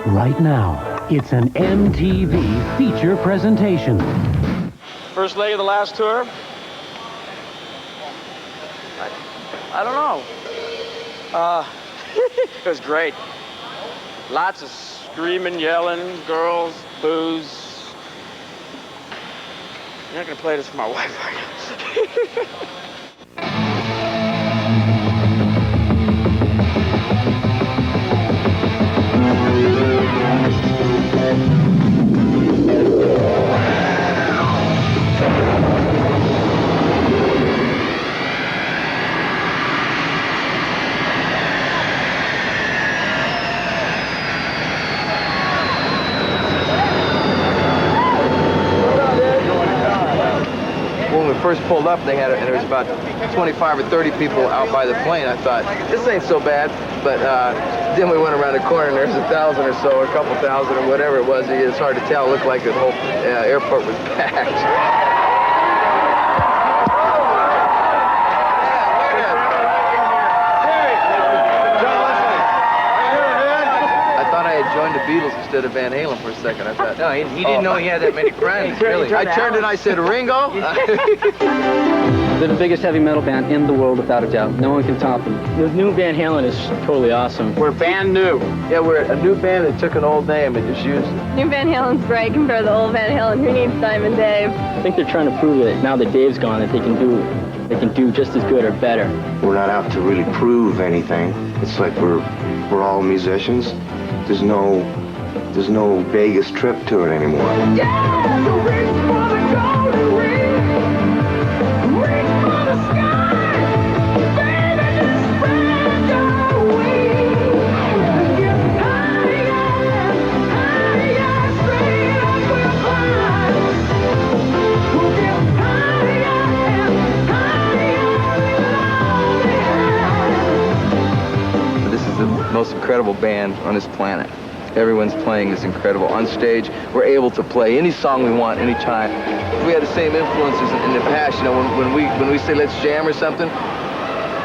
Right now, it's an MTV feature presentation. First leg of the last tour? I don't know. It was great. Lots of screaming, yelling, girls, booze. You're not gonna play this for my wife, are you? First pulled up, there was about 25 or 30 people out by the plane. I thought, this ain't so bad, but then we went around the corner and there's 1,000 or so, or a couple thousand or whatever it was. It's hard to tell. It looked like the whole airport was packed. Joined the Beatles instead of Van Halen for a second. I thought, no, he didn't know he had that many friends. Really? I turned and I said, Ringo? They're the biggest heavy metal band in the world, without a doubt. No one can top them. The new Van Halen is totally awesome. We're band new. Yeah, we're a new band that took an old name and just used it. New Van Halen's great compared to the old Van Halen. Who needs Diamond Dave? I think they're trying to prove that now that Dave's gone, that they can do just as good or better. We're not out to really prove anything. It's like we're all musicians. There's no Vegas trip to it anymore. Yeah, so reach for the golden ring. Reach for the sky. Baby, just spread your wings. Get higher, higher, straight up we'll climb. We'll get higher, higher, This is the most incredible band on this planet. Everyone's playing is incredible. On stage, we're able to play any song we want, anytime. We had the same influences in the past. You know, when we say let's jam or something,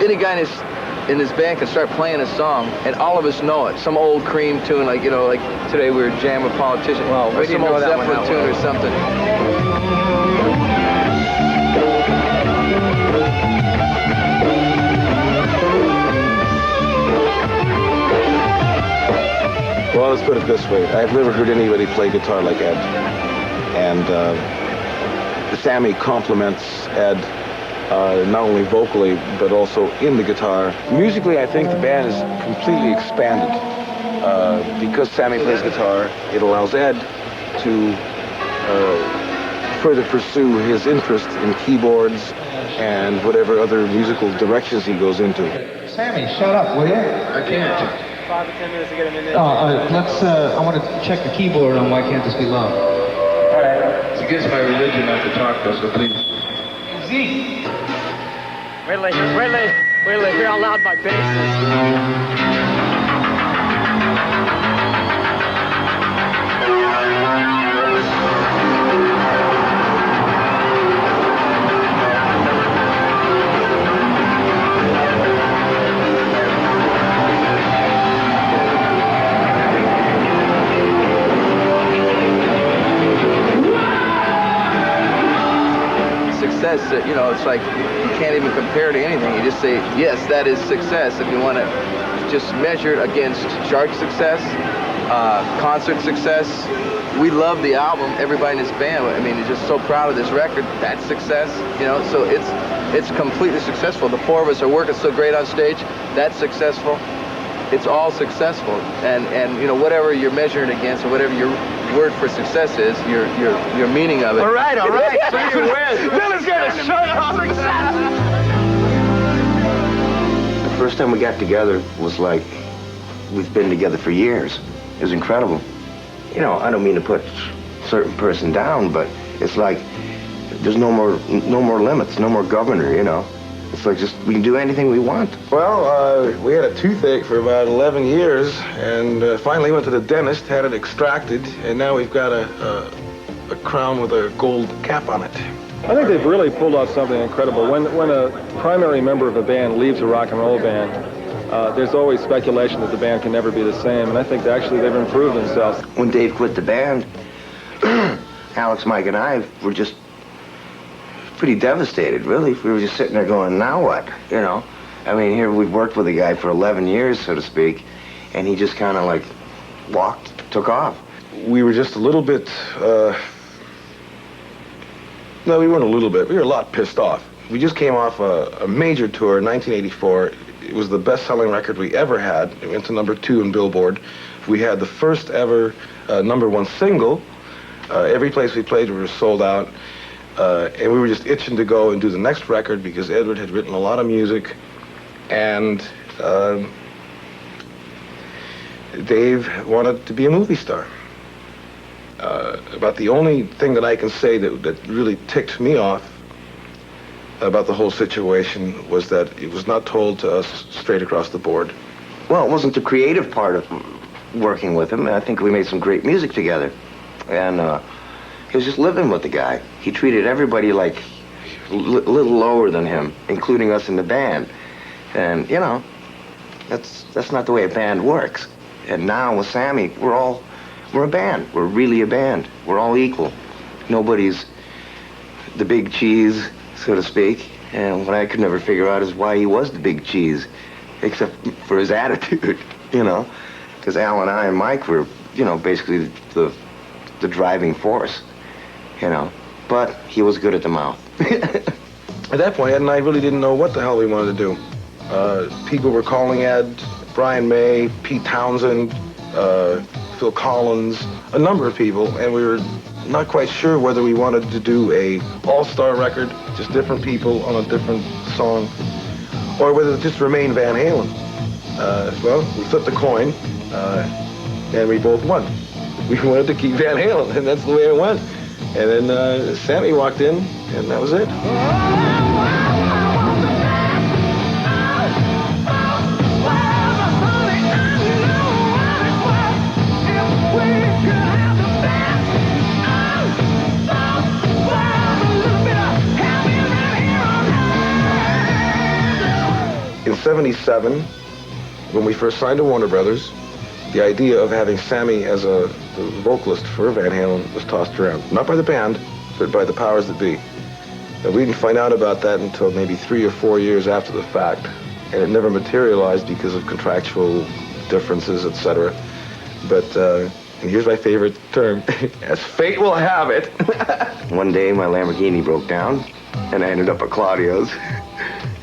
any guy in his band can start playing a song, and all of us know it. Some old Cream tune, like today we were jamming Politician, or some old Zeppelin tune or something. Well, let's put it this way. I've never heard anybody play guitar like Ed. And Sammy compliments Ed not only vocally, but also in the guitar. Musically, I think the band is completely expanded. Because Sammy plays guitar, it allows Ed to further pursue his interest in keyboards and whatever other musical directions he goes into. Sammy, shut up, will you? I can't. 5 or 10 minutes to get him in there. I want to check the keyboard on Why Can't This Be Love. All right. It's against my religion not to talk to us, so please. Z. Wait till they hear how loud my bass is. Success, it's like you can't even compare to anything. You just say, yes, that is success. If you want to just measure it against chart success, concert success. We love the album. Everybody in this band, I mean, is just so proud of this record. That's success, so it's completely successful. The four of us are working so great on stage. That's successful. It's all successful. And whatever you're measuring against, or whatever your word for success is, your meaning of it. All right. So you win. Billy's got a shirt on. Success. The first time we got together was like we've been together for years. It was incredible. I don't mean to put a certain person down, but it's like there's no more limits, no more governor, It's like just we can do anything we want. Well, we had a toothache for about 11 years, and finally went to the dentist, had it extracted, and now we've got a crown with a gold cap on it. I think they've really pulled off something incredible. When a primary member of a band leaves a rock and roll band, there's always speculation that the band can never be the same, and I think actually they've improved themselves. When Dave quit the band, Alex, Mike, and I were just pretty devastated, really. We were just sitting there going, now what, you know? I mean, here we've worked with a guy for 11 years, so to speak, and he just kind of like took off. We were just a little bit, no, we weren't a little bit. We were a lot pissed off. We just came off a major tour in 1984. It was the best-selling record we ever had. It went to #2 in Billboard. We had the first ever #1 single. Every place we played, we were sold out. And we were just itching to go and do the next record because Edward had written a lot of music. And Dave wanted to be a movie star. About the only thing that I can say that really ticked me off about the whole situation was that it was not told to us straight across the board. Well, it wasn't the creative part of working with him. I think we made some great music together. And he was just living with the guy. He treated everybody like a little lower than him, including us in the band. And, you know, that's not the way a band works. And now with Sammy, we're a band. We're really a band. We're all equal. Nobody's the big cheese, so to speak. And what I could never figure out is why he was the big cheese, except for his attitude, you know? Because Al and I and Mike were, you know, basically the driving force, you know? But he was good at the mouth. At that point, Ed and I really didn't know what the hell we wanted to do. People were calling Ed, Brian May, Pete Townsend, Phil Collins, a number of people, and we were not quite sure whether we wanted to do a all-star record, just different people on a different song, or whether to just remain Van Halen. Well, we flipped a coin, and we both won. We wanted to keep Van Halen, and that's the way it went. And then Sammy walked in, and that was it. In '77, when we first signed to Warner Brothers, the idea of having Sammy as the vocalist for Van Halen was tossed around. Not by the band, but by the powers that be. And we didn't find out about that until maybe 3 or 4 years after the fact. And it never materialized because of contractual differences, etc. But and here's my favorite term, as fate will have it. One day my Lamborghini broke down, and I ended up at Claudio's.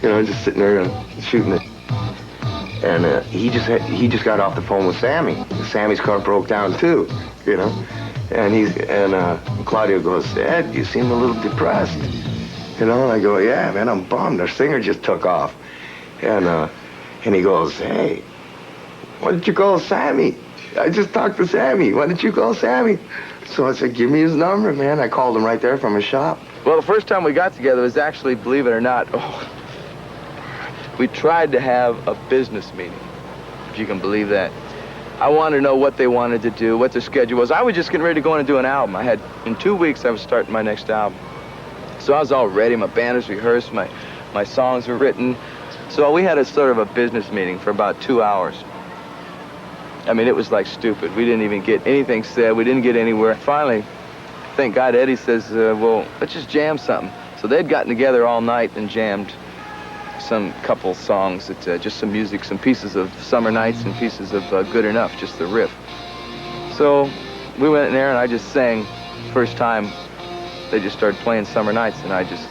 You know, just sitting there shooting it. And he just got off the phone with Sammy. Sammy's car broke down too, you know. And Claudio goes, Ed, you seem a little depressed. You know, and I go, yeah, man, I'm bummed. Our singer just took off. And he goes, hey, why didn't you call Sammy? I just talked to Sammy. Why didn't you call Sammy? So I said, give me his number, man. I called him right there from his shop. Well, the first time we got together was actually, believe it or not, we tried to have a business meeting, if you can believe that. I wanted to know what they wanted to do, what their schedule was. I was just getting ready to go in and do an album. In 2 weeks, I was starting my next album. So I was all ready. My band was rehearsed. My songs were written. So we had a sort of a business meeting for about 2 hours. I mean, it was like stupid. We didn't even get anything said. We didn't get anywhere. Finally, thank God, Eddie says, well, let's just jam something. So they'd gotten together all night and jammed some couple songs, that just some music, some pieces of Summer Nights and pieces of Good Enough, just the riff. So we went in there and I just sang. First time they just started playing Summer Nights, and I just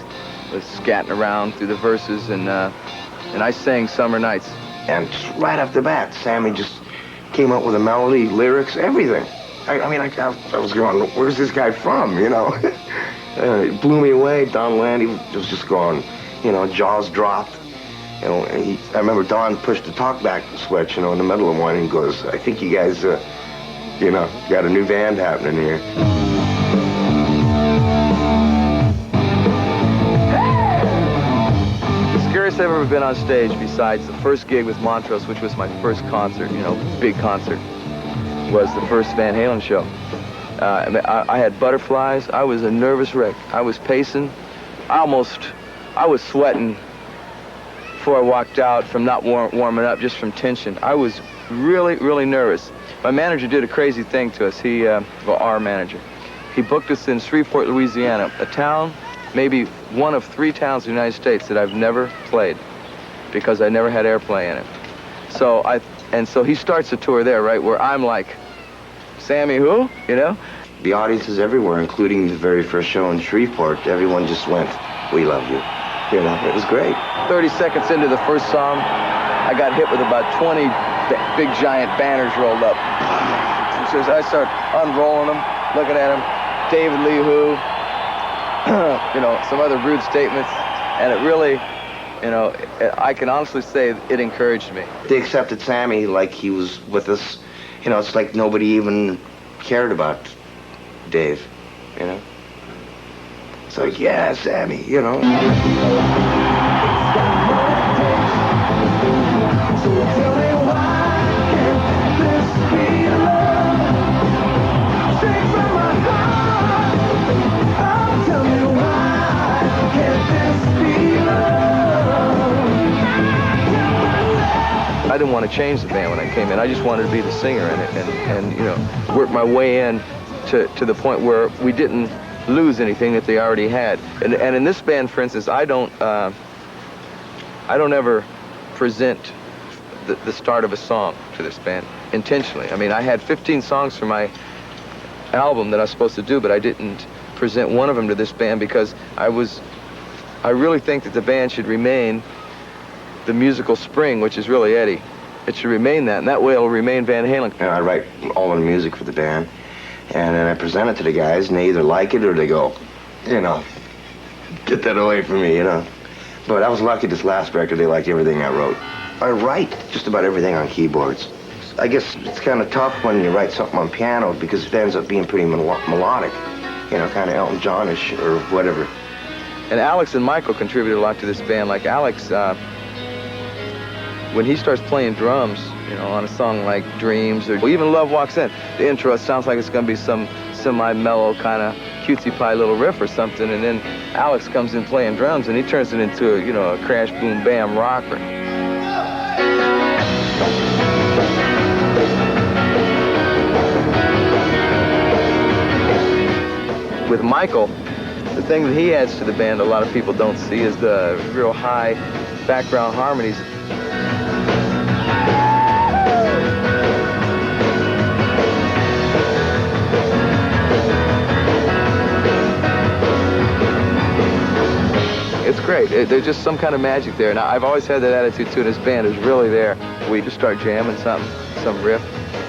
was scatting around through the verses, and I sang Summer Nights. And right off the bat, Sammy just came up with a melody, lyrics, everything. I mean, I was going, where's this guy from, you know? It blew me away. Don Landy was just going, you know, jaws dropped. You know, and I remember Don pushed the talkback switch, you know, in the middle of one, and he goes, I think you guys, you know, got a new band happening here. The scariest I've ever been on stage, besides the first gig with Montrose, which was my first concert, you know, big concert, was the first Van Halen show. I had butterflies. I was a nervous wreck. I was pacing. I was sweating before I walked out from not warming up, just from tension. I was really, really nervous. My manager did a crazy thing to us. Our manager. He booked us in Shreveport, Louisiana, a town, maybe one of 3 towns in the United States that I've never played because I never had airplay in it. So he starts the tour there, right, where I'm like, Sammy who, you know? The audiences everywhere, including the very first show in Shreveport, everyone just went, "We love you." You know, it was great. 30 seconds into the first song, I got hit with about 20 big giant banners rolled up. So I start unrolling them, looking at them, David Lee who, you know, some other rude statements, and it really, you know, I can honestly say it encouraged me. They accepted Sammy like he was with us. You know, it's like nobody even cared about Dave, you know? It's like, yeah, Sammy, you know? I didn't want to change the band when I came in. I just wanted to be the singer in it and you know, work my way in to the point where we didn't lose anything that they already had. And in this band, for instance, I don't ever present the start of a song to this band intentionally. I mean, I had 15 songs for my album that I was supposed to do, but I didn't present one of them to this band because I really think that the band should remain the musical spring, which is really Eddie. It should remain that, and that way it'll remain Van Halen. You know, I write all the music for the band, and then I present it to the guys, and they either like it or they go, you know, get that away from me, you know. But I was lucky this last record, they liked everything I wrote. I write just about everything on keyboards. I guess it's kind of tough when you write something on piano because it ends up being pretty melodic, you know, kind of Elton John-ish or whatever. And Alex and Michael contributed a lot to this band. Like Alex, when he starts playing drums, you know, on a song like Dreams or even Love Walks In, the intro, it sounds like it's going to be some semi-mellow kind of cutesy pie little riff or something, and then Alex comes in playing drums and he turns it into a, you know, a crash boom bam rocker. With Michael, the thing that he adds to the band a lot of people don't see is the real high background harmonies. It's great. There's just some kind of magic there. Now, I've always had that attitude, too, and this band is really there. We just start jamming something, some riff,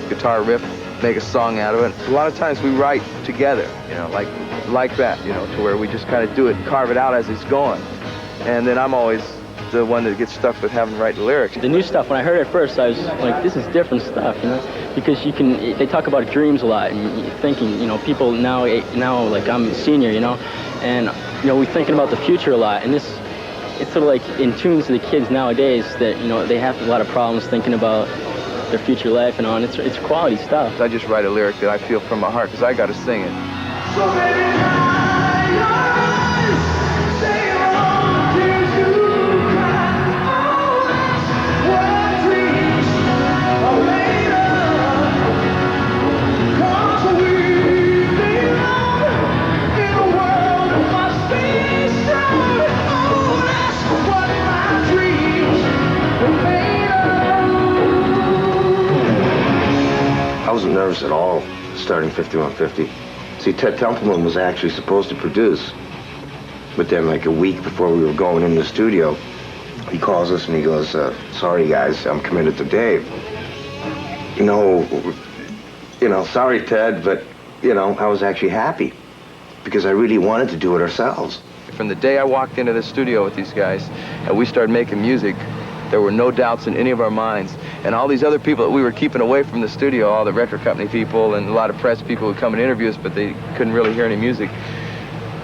guitar riff, make a song out of it. A lot of times we write together, you know, like that, you know, to where we just kind of do it and carve it out as it's going. And then I'm always the one that gets stuck with having to write the lyrics. The new stuff, when I heard it first, I was like, this is different stuff, you know, because they talk about dreams a lot, and thinking, you know, people now like I'm a senior, you know, and, you know, we're thinking about the future a lot, and it's sort of like in tune to the kids nowadays that, you know, they have a lot of problems thinking about their future life and on. It's quality stuff. I just write a lyric that I feel from my heart because I got to sing it. So baby, I wasn't nervous at all starting 5150. See, Ted Templeman was actually supposed to produce, but then like a week before we were going in the studio, he calls us and he goes, sorry guys, I'm committed to Dave. No, you know, sorry Ted, but, you know, I was actually happy because I really wanted to do it ourselves. From the day I walked into the studio with these guys and we started making music, there were no doubts in any of our minds. And all these other people that we were keeping away from the studio, all the record company people and a lot of press people would come and interview us, but they couldn't really hear any music.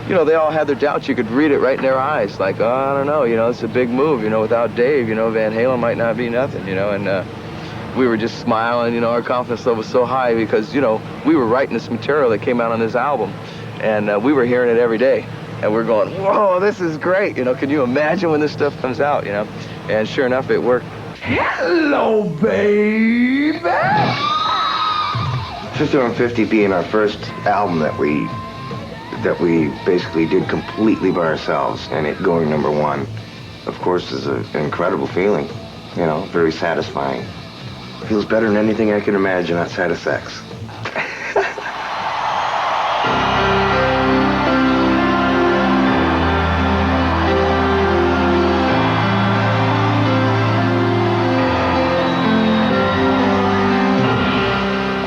You know, they all had their doubts. You could read it right in their eyes. Like, oh, I don't know, you know, it's a big move. You know, without Dave, you know, Van Halen might not be nothing, you know. And we were just smiling, you know, our confidence level was so high because, you know, we were writing this material that came out on this album. And we were hearing it every day. And we're going, whoa, this is great. You know, can you imagine when this stuff comes out, you know? And sure enough, it worked. Hello, baby! 5150 being our first album that we basically did completely by ourselves, and it going #1, of course, is an incredible feeling. You know, very satisfying. Feels better than anything I can imagine outside of sex.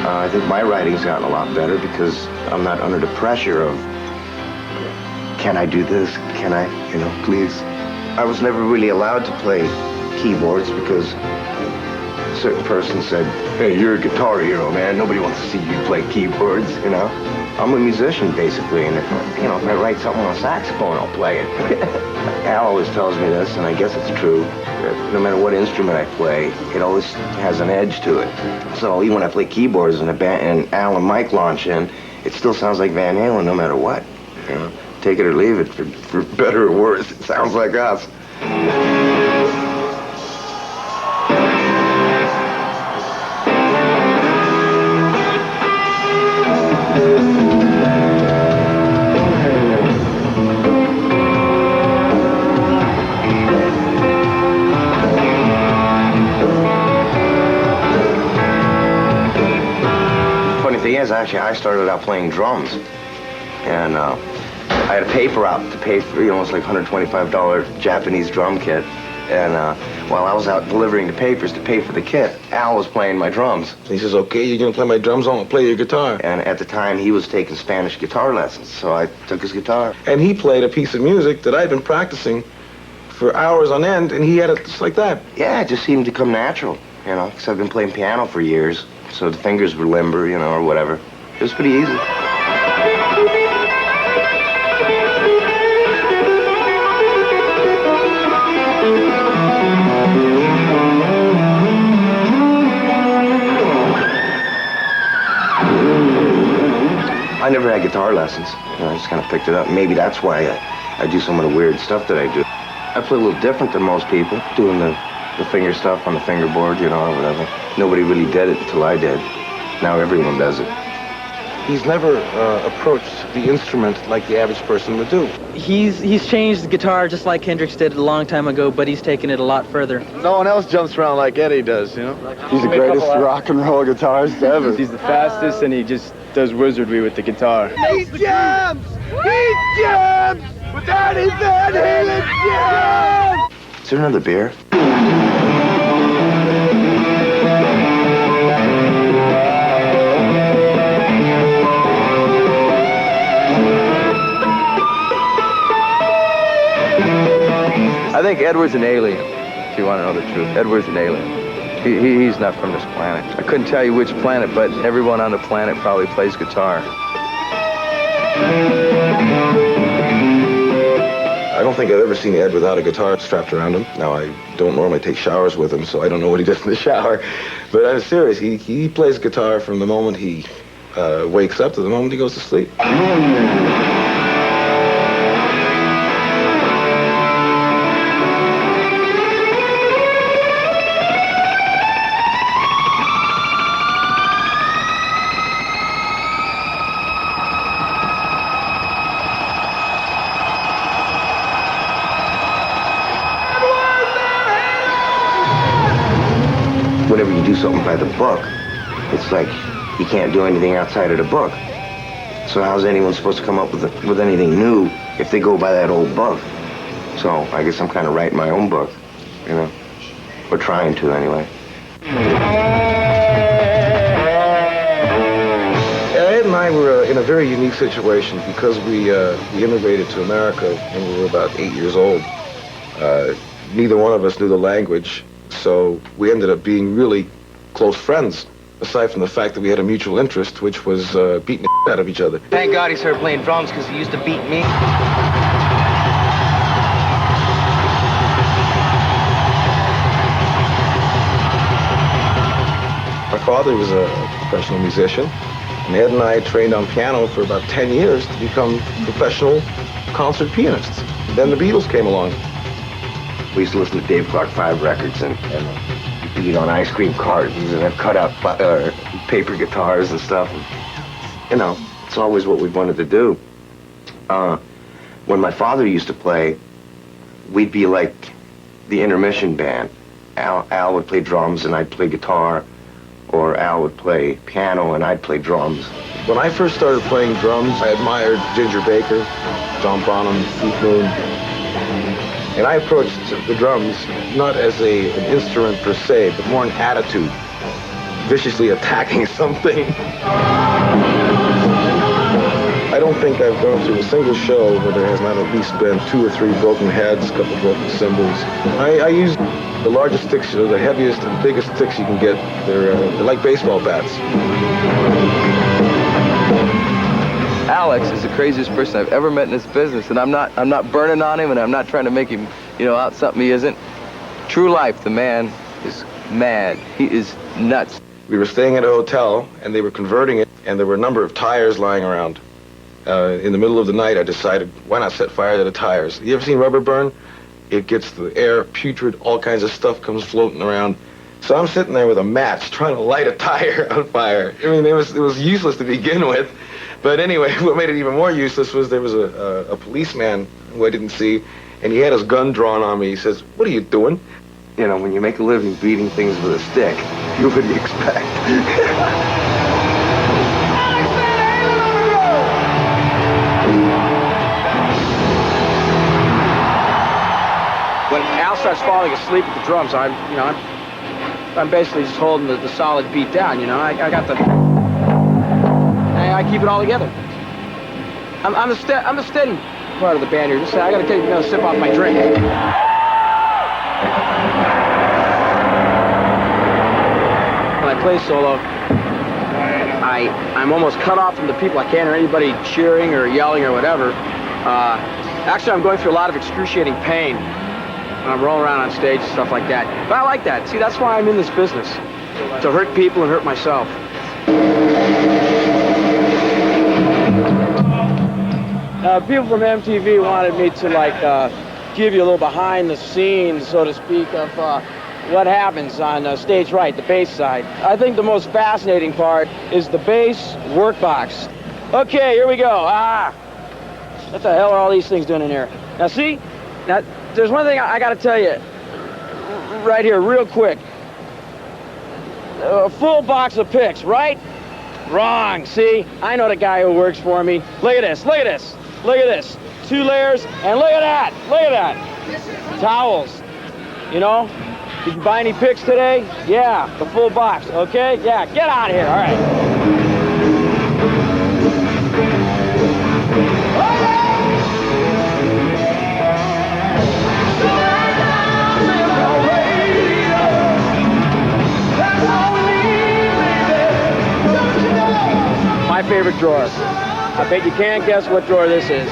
I think my writing's gotten a lot better because I'm not under the pressure of, can I do this? Can I, please? I was never really allowed to play keyboards because a certain person said, hey, you're a guitar hero, man. Nobody wants to see you play keyboards, I'm a musician, basically, and if I write something on a saxophone, I'll play it. Al always tells me this, and I guess it's true. No matter what instrument I play, it always has an edge to it. So even when I play keyboards and Al and Mike launch in, it still sounds like Van Halen no matter what. Take it or leave it, for better or worse, it sounds like us. Actually, I started out playing drums, and I had a paper out to pay for, it's like $125 Japanese drum kit, and while I was out delivering the papers to pay for the kit, Al was playing my drums. He says, okay, you're gonna play my drums, I'm gonna play your guitar. And at the time, he was taking Spanish guitar lessons, so I took his guitar. And he played a piece of music that I'd been practicing for hours on end, and he had it just like that. Yeah, it just seemed to come natural, because I've been playing piano for years. So the fingers were limber, or whatever. It was pretty easy. I never had guitar lessons. I just kind of picked it up. Maybe that's why I do some of the weird stuff that I do. I play a little different than most people, doing the finger stuff on the fingerboard, or whatever. Nobody really did it until I did. Now everyone does it. He's never approached the instrument like the average person would do. He's changed the guitar just like Hendrix did a long time ago, but he's taken it a lot further. No one else jumps around like Eddie does, He's the greatest rock and roll guitarist ever. He's the fastest, and he just does wizardry with the guitar. He jams! He jams! Without his Van Halen jams! Is there another beer? I think Edward's an alien, if you want to know the truth. Edward's an alien. He's not from this planet. I couldn't tell you which planet, but everyone on the planet probably plays guitar. I don't think I've ever seen Ed without a guitar strapped around him. Now, I don't normally take showers with him, so I don't know what he does in the shower. But I'm serious, he plays guitar from the moment he wakes up to the moment he goes to sleep. Whenever you do something by the book, it's like you can't do anything outside of the book. So how's anyone supposed to come up with anything new if they go by that old book? So I guess I'm kind of writing my own book, or trying to anyway. Ed and I were in a very unique situation because we immigrated to America when we were about 8 years old. Neither one of us knew the language. So we ended up being really close friends, aside from the fact that we had a mutual interest, which was beating the out of each other. Thank God he started playing drums because he used to beat me. My father was a professional musician, and Ed and I trained on piano for about 10 years to become professional concert pianists. Then the Beatles came along. We used to listen to Dave Clark 5 records and beat on ice cream cartons and have cut out paper guitars and stuff. And, you know, it's always what we wanted to do. When my father used to play, we'd be like the intermission band. Al would play drums and I'd play guitar, or Al would play piano and I'd play drums. When I first started playing drums, I admired Ginger Baker, John Bonham, Keith Moon. And I approached the drums not as an instrument per se, but more an attitude, viciously attacking something. I don't think I've gone through a single show where there has not at least been 2 or 3 broken heads, a couple broken cymbals. I use the largest sticks, the heaviest and biggest sticks you can get. They're like baseball bats. Alex is the craziest person I've ever met in this business, and I'm not burning on him, and I'm not trying to make him, you know, out something he isn't. True life, the man is mad. He is nuts. We were staying at a hotel, and they were converting it, and there were a number of tires lying around. In the middle of the night, I decided, why not set fire to the tires? You ever seen rubber burn? It gets the air putrid, all kinds of stuff comes floating around. So I'm sitting there with a match trying to light a tire on fire. I mean, it was useless to begin with. But anyway, what made it even more useless was there was a policeman who I didn't see, and he had his gun drawn on me. He says, "What are you doing?" You know, when you make a living beating things with a stick, what do you expect? When Al starts falling asleep at the drums, I'm basically just holding the solid beat down. You know, I got the. I keep it all together. I'm the steady part of the band here. Just I got to take another sip off my drink. When I play solo, I'm almost cut off from the people. I can't hear anybody cheering or yelling or whatever. Actually, I'm going through a lot of excruciating pain when I'm rolling around on stage and stuff like that. But I like that. See, that's why I'm in this business. To hurt people and hurt myself. People from MTV wanted me to, like, give you a little behind the scenes, so to speak, of what happens on stage right, the bass side. I think the most fascinating part is the bass workbox. Okay, here we go. What the hell are all these things doing in here? Now, see? Now, there's one thing I got to tell you right here, real quick. A full box of picks, right? Wrong, see? I know the guy who works for me. Look at this, look at this, look at this. 2 layers, and look at that, look at that. Towels, you know? Did you buy any picks today? Yeah, the full box, okay? Yeah, get out of here, all right. My favorite drawer. I bet you can't guess what drawer this is.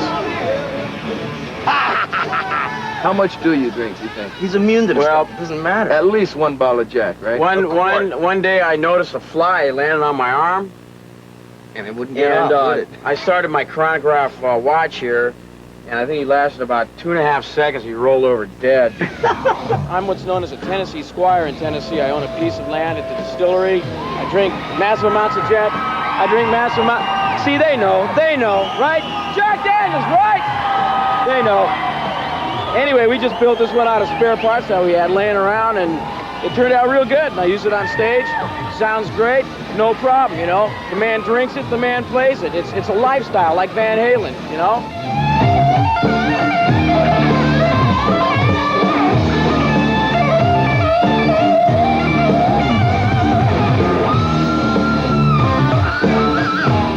How much do you drink, you think? He's immune to this Well, stuff. It doesn't matter. At least 1 bottle of Jack, right? One day I noticed a fly landing on my arm. And it wouldn't get off, would it? I started my chronograph watch here, and I think he lasted about 2.5 seconds. He rolled over dead. I'm what's known as a Tennessee squire in Tennessee. I own a piece of land at the distillery. I drink massive amounts of Jack. I drink massive amounts. See, they know, right? Jack Daniels, right? They know. Anyway, we just built this one out of spare parts that we had laying around, and it turned out real good. And I use it on stage. Sounds great, no problem, you know. The man drinks it, the man plays it. It's a lifestyle, like Van Halen, you know.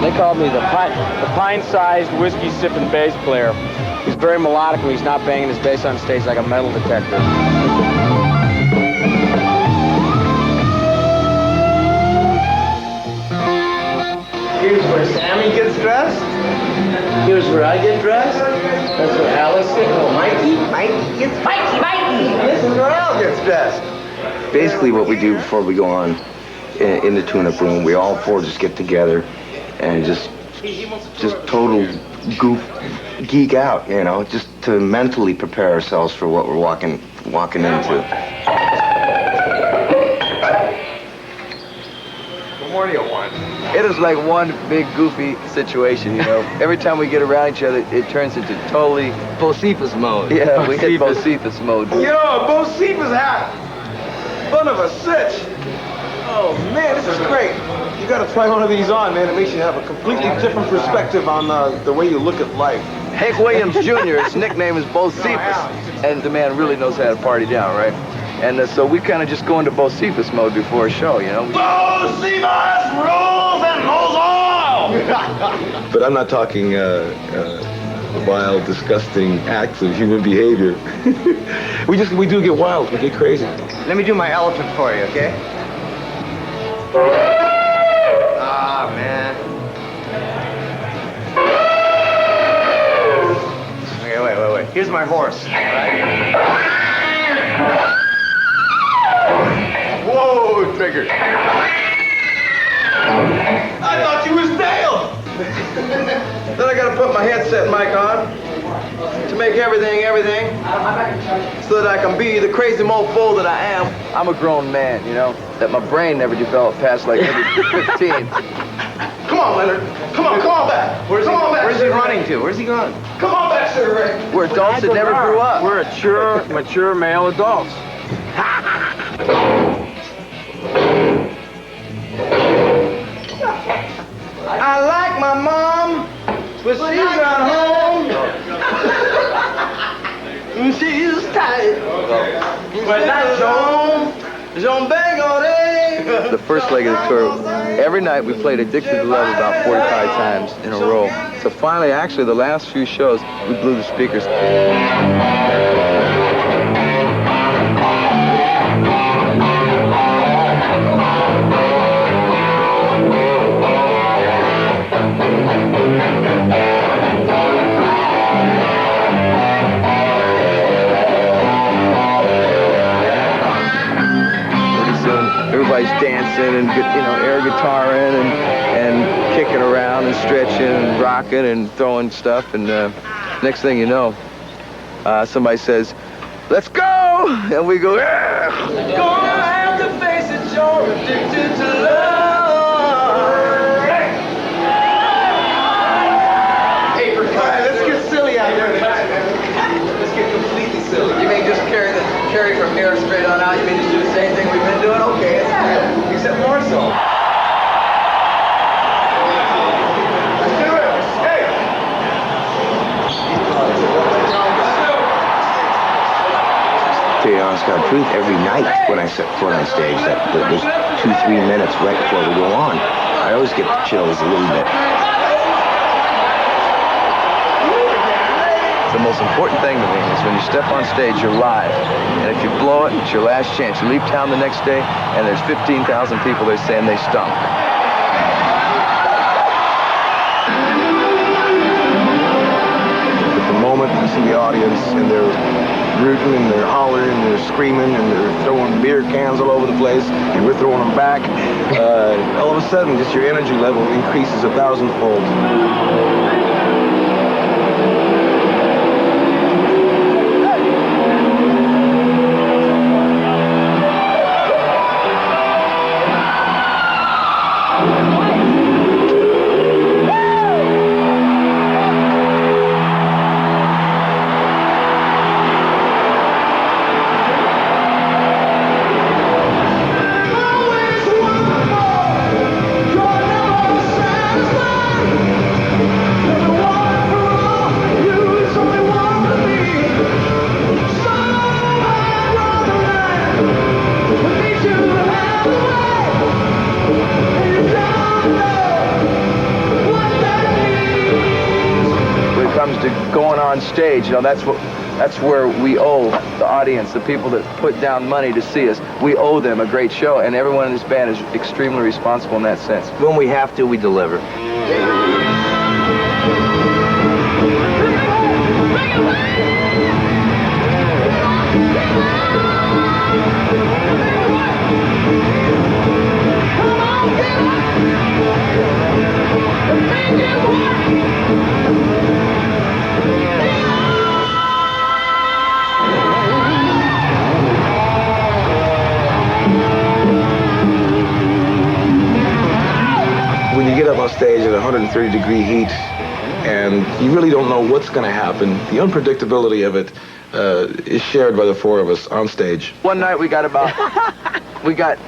They called me the pint-sized whiskey-sipping bass player. He's very melodic when he's not banging his bass on stage like a metal detector. Here's where Sammy gets dressed. Here's where I get dressed. That's where Alice gets. Oh, Mikey gets Mikey. This is where Al gets dressed. Basically what we do before we go on in the tune-up room, we all 4 just get together and just total geek out, you know, just to mentally prepare ourselves for what we're walking walking into. What more do you want? It is like one big goofy situation, you know. Every time we get around each other, it turns into totally Bocephus mode. Yeah, we hit Bocephus mode. Yo, Bocephus hat. Fun of a sitch. Oh man, this is great. You gotta try one of these on, man. It makes you have a completely different perspective on the way you look at life. Hank Williams Jr., his nickname is Bocephus. And the man really knows how to party down, right? And so we kind of just go into Bocephus mode before a show, you know? Bocephus rules and knows all! But I'm not talking wild, disgusting acts of human behavior. we do get wild, we get crazy. Let me do my elephant for you, okay? Ah, man. Okay, wait. Here's my horse, all right? Whoa, Trigger. I thought you was Dale. Then I gotta put my headset mic on to make everything, so that I can be the crazy mofo that I am. I'm a grown man, you know, that my brain never developed past like maybe 15. Come on, Leonard. Come on back. Where's he running to? Where's he going? Come on back, Sugar Ray. We're adults that never grew up. We're mature male adults. I like my mom, but she's not home. She's tight. But not Jean Bango. The first leg of the tour, every night we played Addicted to Love about 45 times in a row. So finally, actually, the last few shows, we blew the speakers. Everybody's dancing and, you know, air guitaring and kicking around and stretching and rocking and throwing stuff. And next thing you know, somebody says, "Let's go!" And we go, "Yeah!" Gonna have to face it, you're addicted to love. Hey, let's get silly out here. Let's get completely silly. You may just carry from here straight on out. You may just do the same thing we've been doing. Okay, except more so. Let's do it. Hey. To be honest, God, truth, every night when I set foot on stage, those 2-3 minutes right before we go on, I always get the chills a little bit. The most important thing to me is when you step on stage, you're live. And if you blow it, it's your last chance. You leave town the next day, and there's 15,000 people there saying they stunk. At the moment I see the audience and they're rooting and they're hollering and they're screaming and they're throwing beer cans all over the place and we're throwing them back, all of a sudden just your energy level increases 1,000-fold. Going on stage, you know, that's where we owe the audience, the people that put down money to see us. We owe them a great show, and everyone in this band is extremely responsible in that sense. When we have to, we deliver. stage at 130-degree heat, and you really don't know what's going to happen. The unpredictability of it is shared by the four of us on stage. One night we got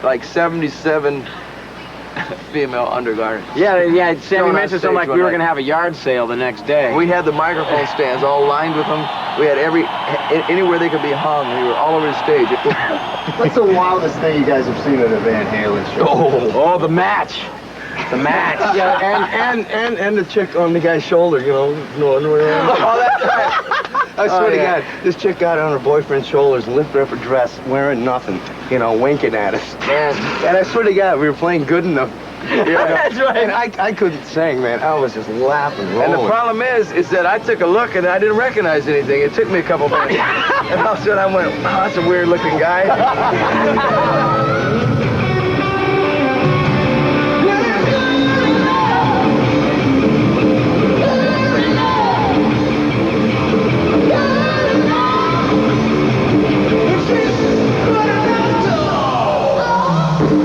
like 77 female undergarments. Yeah, Sammy Going on mentioned something like stage we one were night. going to have a yard sale the next day. We had the microphone stands all lined with them. We had anywhere they could be hung. We were all over the stage. What's the wildest thing you guys have seen at a Van Halen show? Oh, the match. The match. Yeah, and the chick on the guy's shoulder, you know, no underwear on. Oh, that's right. I swear to God, this chick got on her boyfriend's shoulders and lifted up her dress, wearing nothing, you know, winking at us. And I swear to God, we were playing good enough. Yeah, that's right. And I couldn't sing, man. I was just laughing, rolling. And the problem is that I took a look and I didn't recognize anything. It took me a couple minutes. And all of a sudden I went, wow, that's a weird looking guy.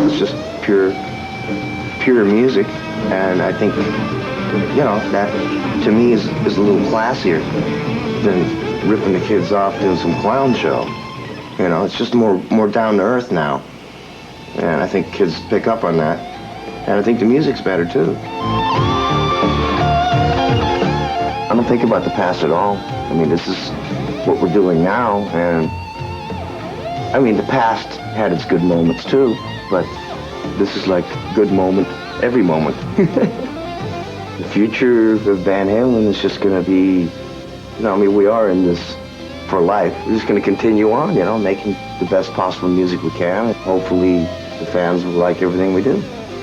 It's just pure music, and I think, you know, that to me is a little classier than ripping the kids off doing some clown show. You know, it's just more down to earth now, and I think kids pick up on that, and I think the music's better too. I don't think about the past at all. I mean, this is what we're doing now, and I mean, the past had its good moments too, but this is like good moment every moment. The future of Van Halen is just going to be, you know, I mean, we are in this for life. We're just going to continue on, you know, making the best possible music we can. And hopefully the fans will like everything we do.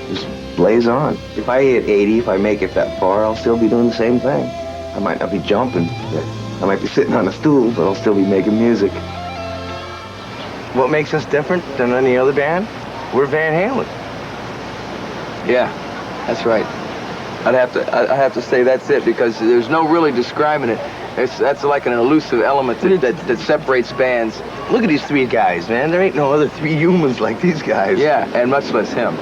Just blaze on. If I hit 80, if I make it that far, I'll still be doing the same thing. I might not be jumping. I might be sitting on a stool, but I'll still be making music. What makes us different than any other band? We're Van Halen. Yeah, that's right. I have to say that's it, because there's no really describing it. That's like an elusive element that separates bands. Look at these three guys, man. There ain't no other three humans like these guys. Yeah, and much less him.